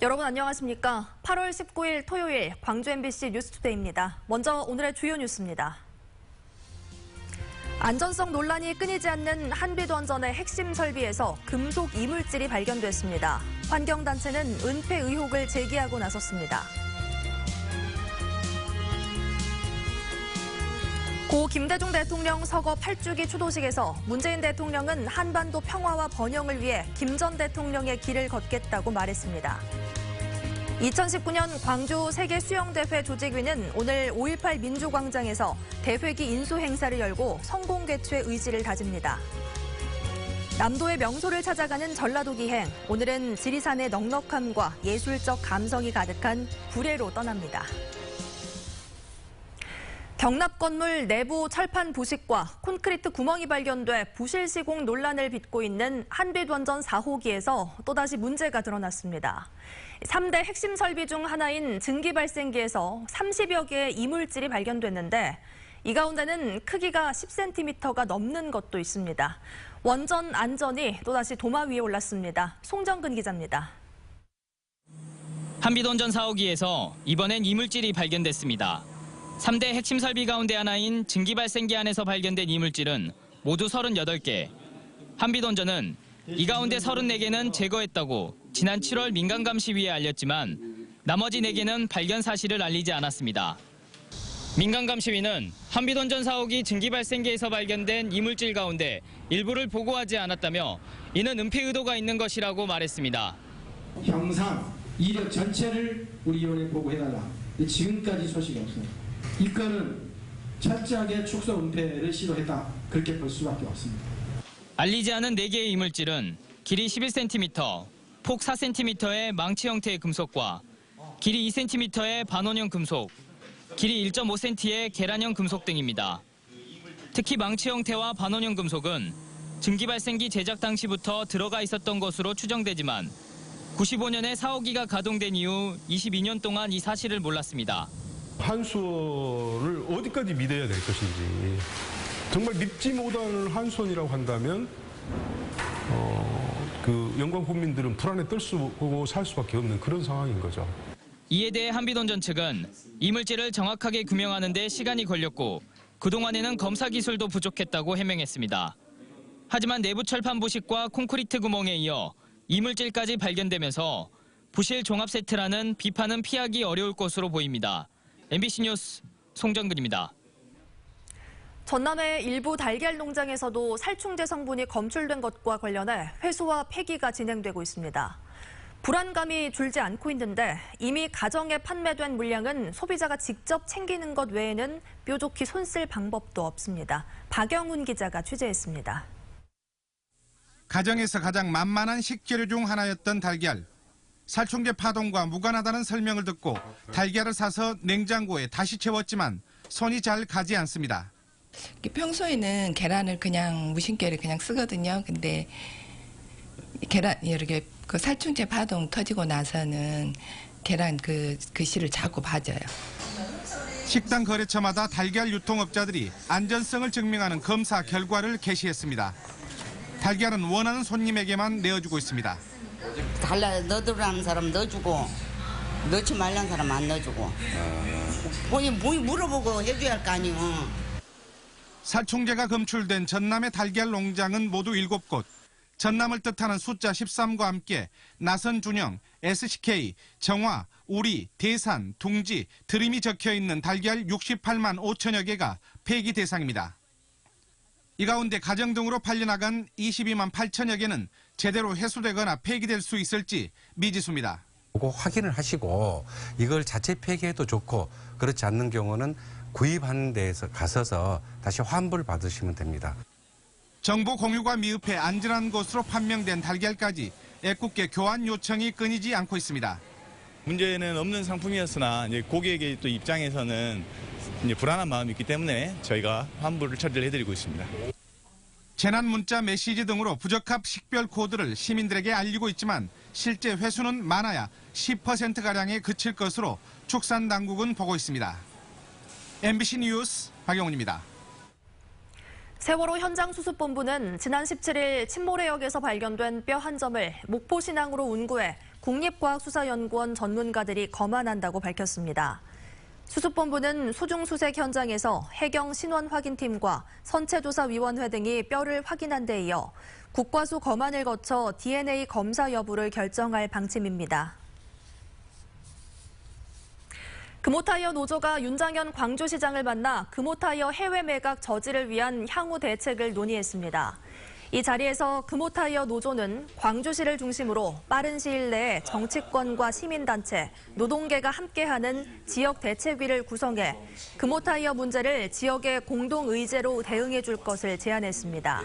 여러분 안녕하십니까? 8월 19일 토요일 광주 MBC 뉴스투데이입니다. 먼저 오늘의 주요 뉴스입니다. 안전성 논란이 끊이지 않는 한빛원전의 핵심 설비에서 금속 이물질이 발견됐습니다. 환경단체는 은폐 의혹을 제기하고 나섰습니다. 고 김대중 대통령 서거 8주기 추도식에서 문재인 대통령은 한반도 평화와 번영을 위해 김 전 대통령의 길을 걷겠다고 말했습니다. 2019년 광주 세계수영대회 조직위는 오늘 5.18 민주광장에서 대회기 인수 행사를 열고 성공 개최 의지를 다집니다. 남도의 명소를 찾아가는 전라도 기행, 오늘은 지리산의 넉넉함과 예술적 감성이 가득한 구례로 떠납니다. 경납 건물 내부 철판 부식과 콘크리트 구멍이 발견돼 부실 시공 논란을 빚고 있는 한빛원전 4호기에서 또다시 문제가 드러났습니다. 3대 핵심 설비 중 하나인 증기발생기에서 30여 개의 이물질이 발견됐는데 이 가운데는 크기가 10cm가 넘는 것도 있습니다. 원전 안전이 또다시 도마 위에 올랐습니다. 송정근 기자입니다. 한빛원전 4호기에서 이번엔 이물질이 발견됐습니다. 3대 핵심 설비 가운데 하나인 증기발생기 안에서 발견된 이물질은 모두 38개. 한빛원전은 이 가운데 34개는 제거했다고 지난 7월 민간감시위에 알렸지만 나머지 4개는 발견 사실을 알리지 않았습니다. 민간감시위는 한빛원전 4호기 증기발생기에서 발견된 이물질 가운데 일부를 보고하지 않았다며 이는 은폐 의도가 있는 것이라고 말했습니다. 형상, 이력 전체를 우리 위원회에 보고해달라. 지금까지 소식이 없어요. 이 건은 철저하게 축소 은폐를 시도했다. 그렇게 볼 수밖에 없습니다. 알리지 않은 4개의 이물질은 길이 11cm, 폭 4cm의 망치 형태의 금속과 길이 2cm의 반원형 금속, 길이 1.5cm의 계란형 금속 등입니다. 특히 망치 형태와 반원형 금속은 증기발생기 제작 당시부터 들어가 있었던 것으로 추정되지만 95년에 4호기가 가동된 이후 22년 동안 이 사실을 몰랐습니다. 한수원을 어디까지 믿어야 될 것인지, 정말 믿지 못할 한수원이라고 한다면 영광 국민들은 불안에 떨고 살 수밖에 없는 그런 상황인 거죠. 이에 대해 한빛원전 측은 이물질을 정확하게 규명하는 데 시간이 걸렸고 그동안에는 검사 기술도 부족했다고 해명했습니다. 하지만 내부 철판 부식과 콘크리트 구멍에 이어 이물질까지 발견되면서 부실 종합 세트라는 비판은 피하기 어려울 것으로 보입니다. MBC 뉴스 송정근입니다. 전남의 일부 달걀 농장에서도 살충제 성분이 검출된 것과 관련해 회수와 폐기가 진행되고 있습니다. 불안감이 줄지 않고 있는데 이미 가정에 판매된 물량은 소비자가 직접 챙기는 것 외에는 뾰족히 손쓸 방법도 없습니다. 박영훈 기자가 취재했습니다. 가정에서 가장 만만한 식재료 중 하나였던 달걀. 살충제 파동과 무관하다는 설명을 듣고 달걀을 사서 냉장고에 다시 채웠지만 손이 잘 가지 않습니다. 평소에는 계란을 그냥 무심결에 그냥 쓰거든요. 근데 계란 이렇게 그 살충제 파동 터지고 나서는 계란 그 글씨를 자꾸 봐져요. 식당 거래처마다 달걀 유통업자들이 안전성을 증명하는 검사 결과를 게시했습니다. 달걀은 원하는 손님에게만 내어주고 있습니다. 달라 넣어두라는 사람 넣어주고 넣지 말라는 사람 안 넣어주고 뭐 물어보고 해줘야 할 거 아니에요. 살충제가 검출된 전남의 달걀 농장은 모두 7곳. 전남을 뜻하는 숫자 13과 함께 나선 준영, SCK, 정화, 우리, 대산, 둥지, 드림이 적혀있는 달걀 68만 5천여 개가 폐기 대상입니다. 이 가운데 가정 등으로 팔려나간 22만 8천여 개는 제대로 회수되거나 폐기될 수 있을지 미지수입니다. 그거 확인을 하시고 이걸 자체 폐기해도 좋고 그렇지 않는 경우는 구입하는 데에서 가서서 다시 환불 받으시면 됩니다. 정보 공유가 미흡해 안전한 것으로 판명된 달걀까지 애꿎게 교환 요청이 끊이지 않고 있습니다. 문제는 없는 상품이었으나 이제 고객의 또 입장에서는 이제 불안한 마음이 있기 때문에 저희가 환불을 처리를 해드리고 있습니다. 재난 문자 메시지 등으로 부적합 식별 코드를 시민들에게 알리고 있지만 실제 회수는 많아야 10%가량에 그칠 것으로 축산당국은 보고 있습니다. MBC 뉴스 박영훈입니다. 세월호 현장수습본부는 지난 17일 침모래역에서 발견된 뼈 한 점을 목포신항으로 운구해 국립과학수사연구원 전문가들이 검안한다고 밝혔습니다. 수습본부는 수중수색 현장에서 해경 신원 확인팀과 선체조사위원회 등이 뼈를 확인한 데 이어 국과수 검안을 거쳐 DNA 검사 여부를 결정할 방침입니다. 금호타이어 노조가 윤장현 광주시장을 만나 금호타이어 해외 매각 저지를 위한 향후 대책을 논의했습니다. 이 자리에서 금호타이어 노조는 광주시를 중심으로 빠른 시일 내에 정치권과 시민단체, 노동계가 함께하는 지역대책위를 구성해 금호타이어 문제를 지역의 공동의제로 대응해 줄 것을 제안했습니다.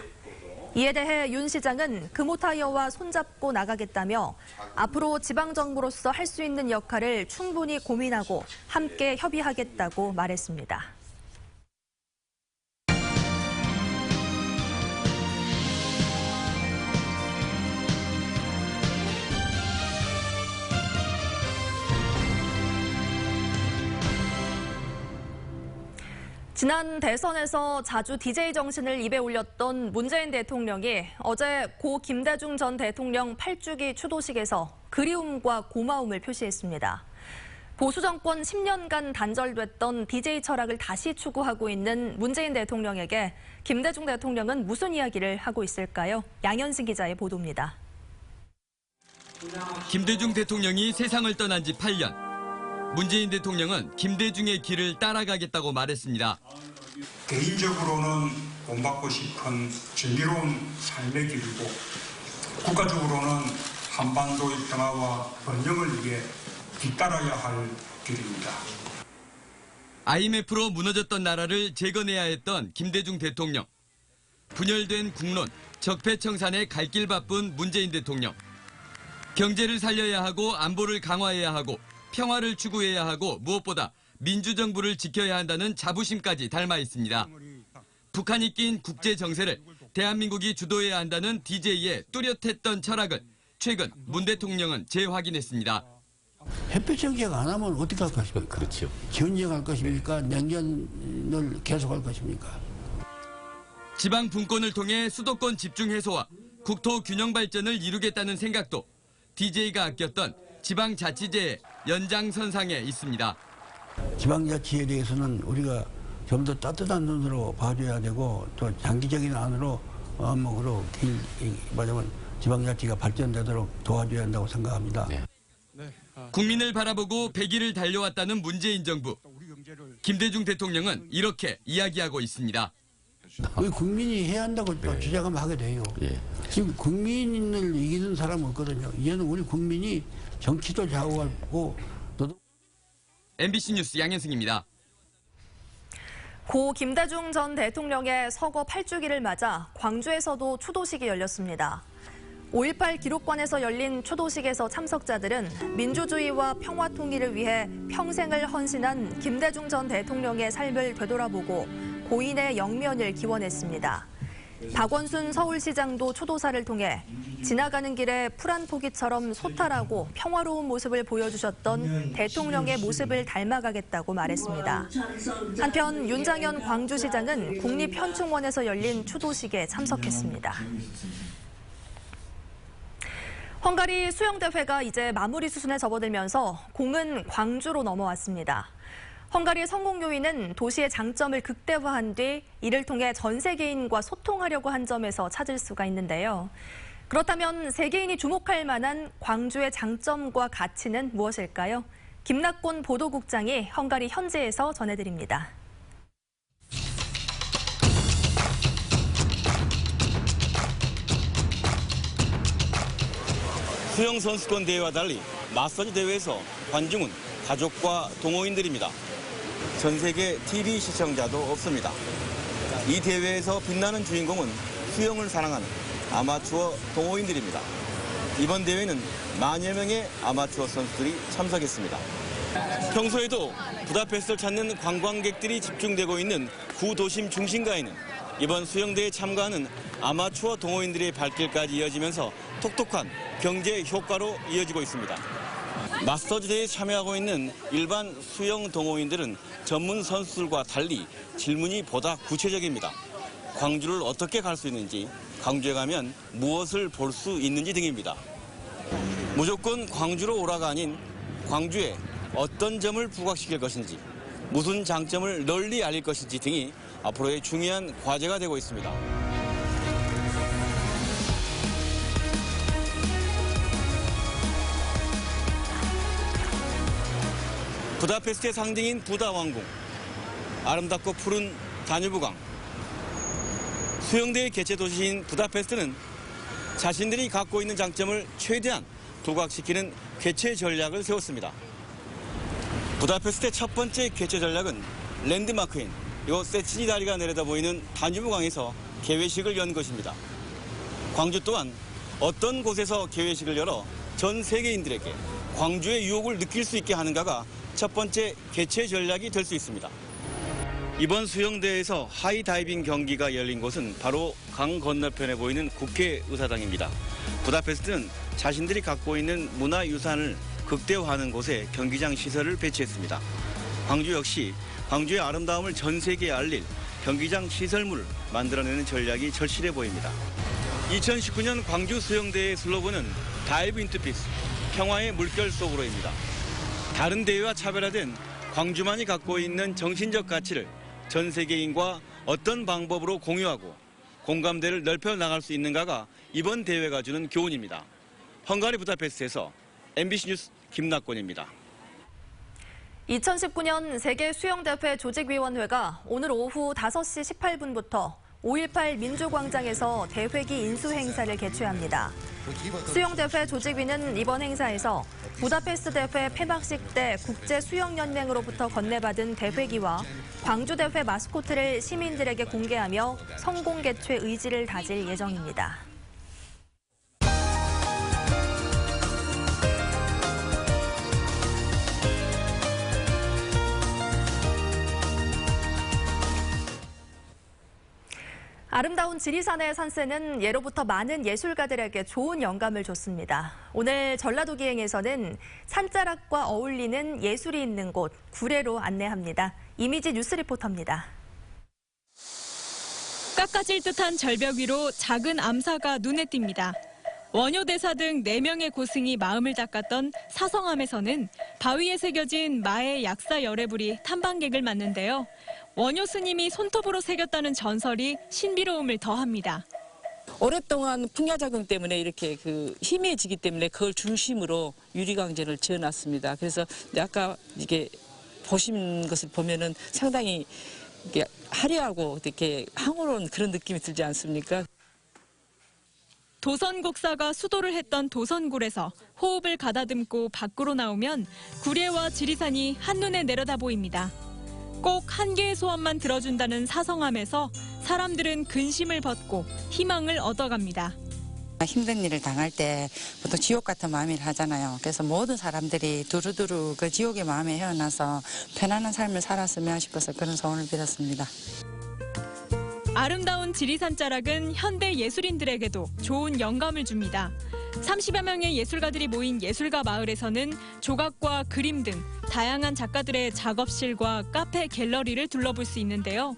이에 대해 윤 시장은 금호타이어와 손잡고 나가겠다며 앞으로 지방정부로서 할 수 있는 역할을 충분히 고민하고 함께 협의하겠다고 말했습니다. 지난 대선에서 자주 DJ 정신을 입에 올렸던 문재인 대통령이 어제 고 김대중 전 대통령 8주기 추도식에서 그리움과 고마움을 표시했습니다. 보수 정권 10년간 단절됐던 DJ 철학을 다시 추구하고 있는 문재인 대통령에게 김대중 대통령은 무슨 이야기를 하고 있을까요? 양현승 기자의 보도입니다. 김대중 대통령이 세상을 떠난 지 8년. 문재인 대통령은 김대중의 길을 따라가겠다고 말했습니다. 개인적으로는 본받고 싶은 정의로운 삶의 길이고 국가적으로는 한반도의 평화와 번영을 위해 뒤따라야 할 길입니다. IMF로 무너졌던 나라를 재건해야 했던 김대중 대통령. 분열된 국론, 적폐청산에 갈 길 바쁜 문재인 대통령. 경제를 살려야 하고 안보를 강화해야 하고 평화를 추구해야 하고 무엇보다 민주정부를 지켜야 한다는 자부심까지 닮아 있습니다. 북한이 낀 국제 정세를 대한민국이 주도해야 한다는 DJ의 뚜렷했던 철학을 최근 문 대통령은 재확인했습니다. 햇볕 정책 안 하면 어떻게 할 것입니까? 그렇죠. 전쟁할 것입니까? 냉전을 계속할 것입니까? 지방 분권을 통해 수도권 집중 해소와 국토 균형 발전을 이루겠다는 생각도 DJ가 아꼈던 지방자치제의 연장선상에 있습니다. 지방자치에 대해서는 우리가 좀 더 따뜻한 눈으로 봐줘야 되고 또 장기적인 안으로 마음먹으로 말하자면 지방자치가 발전되도록 도와줘야 한다고 생각합니다. 네. 국민을 바라보고 100일을 달려왔다는 문재인 정부. 김대중 대통령은 이렇게 이야기하고 있습니다. 국민이 해야 한다고 또 주장하면 하게 돼요. 지금 국민을 이기는 사람은 없거든요. 이제는 우리 국민이 정치도 좌우하고 MBC 뉴스 양현승입니다. 고 김대중 전 대통령의 서거 8주기를 맞아 광주에서도 추도식이 열렸습니다. 5.18 기록관에서 열린 추도식에서 참석자들은 민주주의와 평화 통일을 위해 평생을 헌신한 김대중 전 대통령의 삶을 되돌아보고 고인의 영면을 기원했습니다. 박원순 서울시장도 추도사를 통해 지나가는 길에 풀 한 포기처럼 소탈하고 평화로운 모습을 보여주셨던 대통령의 모습을 닮아가겠다고 말했습니다. 한편 윤장현 광주시장은 국립현충원에서 열린 추도식에 참석했습니다. 헝가리 수영대회가 이제 마무리 수순에 접어들면서 공은 광주로 넘어왔습니다. 헝가리 성공 요인은 도시의 장점을 극대화한 뒤 이를 통해 전 세계인과 소통하려고 한 점에서 찾을 수가 있는데요. 그렇다면 세계인이 주목할 만한 광주의 장점과 가치는 무엇일까요? 김낙곤 보도국장이 헝가리 현지에서 전해드립니다. 수영 선수권 대회와 달리 마사지 대회에서 관중은 가족과 동호인들입니다. 전 세계 TV 시청자도 없습니다. 이 대회에서 빛나는 주인공은 수영을 사랑하는 아마추어 동호인들입니다. 이번 대회는 만여 명의 아마추어 선수들이 참석했습니다. 평소에도 부다페스트를 찾는 관광객들이 집중되고 있는 구도심 중심가에는 이번 수영대회에 참가하는 아마추어 동호인들의 발길까지 이어지면서 톡톡한 경제 효과로 이어지고 있습니다. 마스터즈 대회에 참여하고 있는 일반 수영 동호인들은 전문 선수들과 달리 질문이 보다 구체적입니다. 광주를 어떻게 갈 수 있는지, 광주에 가면 무엇을 볼 수 있는지 등입니다. 무조건 광주로 오라가 아닌 광주에 어떤 점을 부각시킬 것인지, 무슨 장점을 널리 알릴 것인지 등이 앞으로의 중요한 과제가 되고 있습니다. 부다페스트의 상징인 부다왕궁, 아름답고 푸른 다뉴브강, 수영대의 개최 도시인 부다페스트는 자신들이 갖고 있는 장점을 최대한 부각시키는 개최 전략을 세웠습니다. 부다페스트의 첫 번째 개최 전략은 랜드마크인 요 세치니 다리가 내려다 보이는 다뉴브강에서 개회식을 연 것입니다. 광주 또한 어떤 곳에서 개회식을 열어 전 세계인들에게 광주의 유혹을 느낄 수 있게 하는가가 첫 번째 개최 전략이 될 수 있습니다. 이번 수영대회에서 하이다이빙 경기가 열린 곳은 바로 강 건너편에 보이는 국회의사당입니다. 부다페스트는 자신들이 갖고 있는 문화유산을 극대화하는 곳에 경기장 시설을 배치했습니다. 광주 역시 광주의 아름다움을 전 세계에 알릴 경기장 시설물을 만들어내는 전략이 절실해 보입니다. 2019년 광주 수영대회의 슬로건은 다이브 인투 피스, 평화의 물결 속으로입니다. 다른 대회와 차별화된 광주만이 갖고 있는 정신적 가치를 전 세계인과 어떤 방법으로 공유하고 공감대를 넓혀 나갈 수 있는가가 이번 대회가 주는 교훈입니다. 헝가리 부다페스트에서 MBC 뉴스 김낙곤입니다. 2019년 세계수영대회 조직위원회가 오늘 오후 5시 18분부터 5.18 민주광장에서 대회기 인수 행사를 개최합니다. 수영대회 조직위는 이번 행사에서 부다페스트 대회 폐막식 때 국제수영연맹으로부터 건네받은 대회기와 광주대회 마스코트를 시민들에게 공개하며 성공 개최 의지를 다질 예정입니다. 아름다운 지리산의 산세는 예로부터 많은 예술가들에게 좋은 영감을 줬습니다. 오늘 전라도 기행에서는 산자락과 어울리는 예술이 있는 곳 구례로 안내합니다. 이미지 뉴스 리포터입니다. 깎아질 듯한 절벽 위로 작은 암사가 눈에 띕니다. 원효대사 등 4명의 고승이 마음을 닦았던 사성암에서는 바위에 새겨진 마의 약사 열애불이 탐방객을 맞는데요. 원효 스님이 손톱으로 새겼다는 전설이 신비로움을 더합니다. 오랫동안 풍야작용 때문에 이렇게 희미해지기 때문에 그걸 중심으로 유리광전을 지어놨습니다. 그래서 아까 이게 보신 것을 보면은 상당히 이게 화려하고 이렇게 황홀한 그런 느낌이 들지 않습니까? 도선곡사가 수도를 했던 도선굴에서 호흡을 가다듬고 밖으로 나오면 구례와 지리산이 한눈에 내려다 보입니다. 꼭 한 개의 소원만 들어준다는 사성암에서 사람들은 근심을 벗고 희망을 얻어갑니다. 힘든 일을 당할 때 보통 지옥 같은 마음을 하잖아요. 그래서 모든 사람들이 두루두루 그 지옥의 마음에 헤어나서 편안한 삶을 살았으면 싶어서 그런 소원을 빌었습니다. 아름다운 지리산 자락은 현대 예술인들에게도 좋은 영감을 줍니다. 30여 명의 예술가들이 모인 예술가 마을에서는 조각과 그림 등 다양한 작가들의 작업실과 카페, 갤러리를 둘러볼 수 있는데요.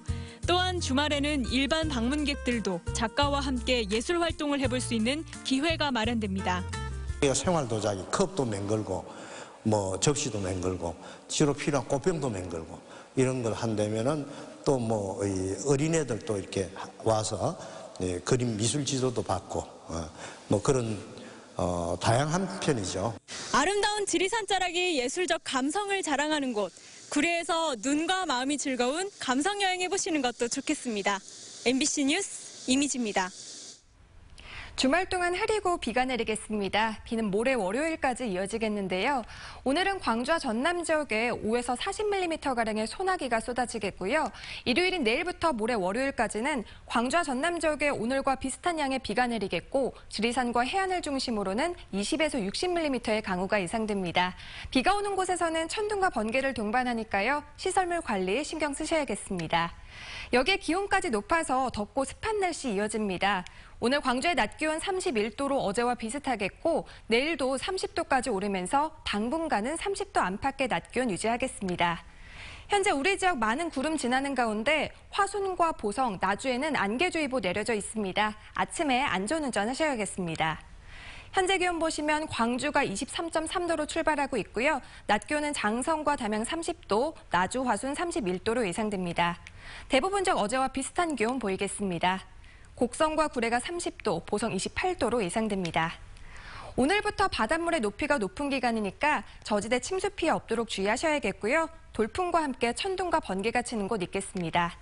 또한 주말에는 일반 방문객들도 작가와 함께 예술 활동을 해볼 수 있는 기회가 마련됩니다. 생활 도자기, 컵도 맹글고, 접시도 맹글고, 주로 필요한 꽃병도 맹글고 이런 걸 한다면은 또 어린애들도 이렇게 와서 그림 미술 지도도 받고 그런 다양한 편이죠. 아름다운 지리산 자락이 예술적 감성을 자랑하는 곳. 구례에서 눈과 마음이 즐거운 감성 여행 해보시는 것도 좋겠습니다. MBC 뉴스 이미지입니다. 주말 동안 흐리고 비가 내리겠습니다. 비는 모레 월요일까지 이어지겠는데요. 오늘은 광주와 전남 지역에 5에서 40mm가량의 소나기가 쏟아지겠고요. 일요일인 내일부터 모레 월요일까지는 광주와 전남 지역에 오늘과 비슷한 양의 비가 내리겠고 지리산과 해안을 중심으로는 20에서 60mm의 강우가 예상됩니다. 비가 오는 곳에서는 천둥과 번개를 동반하니까요. 시설물 관리에 신경 쓰셔야겠습니다. 여기에 기온까지 높아서 덥고 습한 날씨 이어집니다. 오늘 광주의 낮 기온 31도로 어제와 비슷하겠고 내일도 30도까지 오르면서 당분간은 30도 안팎의 낮 기온 유지하겠습니다. 현재 우리 지역 많은 구름 지나는 가운데 화순과 보성, 나주에는 안개주의보 내려져 있습니다. 아침에 안전운전 하셔야겠습니다. 현재 기온 보시면 광주가 23.3도로 출발하고 있고요. 낮 기온은 장성과 담양 30도, 나주, 화순 31도로 예상됩니다. 대부분적 어제와 비슷한 기온 보이겠습니다. 곡성과 구례가 30도, 보성 28도로 예상됩니다. 오늘부터 바닷물의 높이가 높은 기간이니까 저지대 침수 피해 없도록 주의하셔야겠고요. 돌풍과 함께 천둥과 번개가 치는 곳 있겠습니다.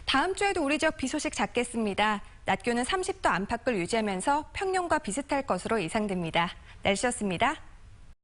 다음 주에도 우리 지역 비 소식 잦겠습니다. 낮 기온은 30도 안팎을 유지하면서 평년과 비슷할 것으로 예상됩니다. 날씨였습니다.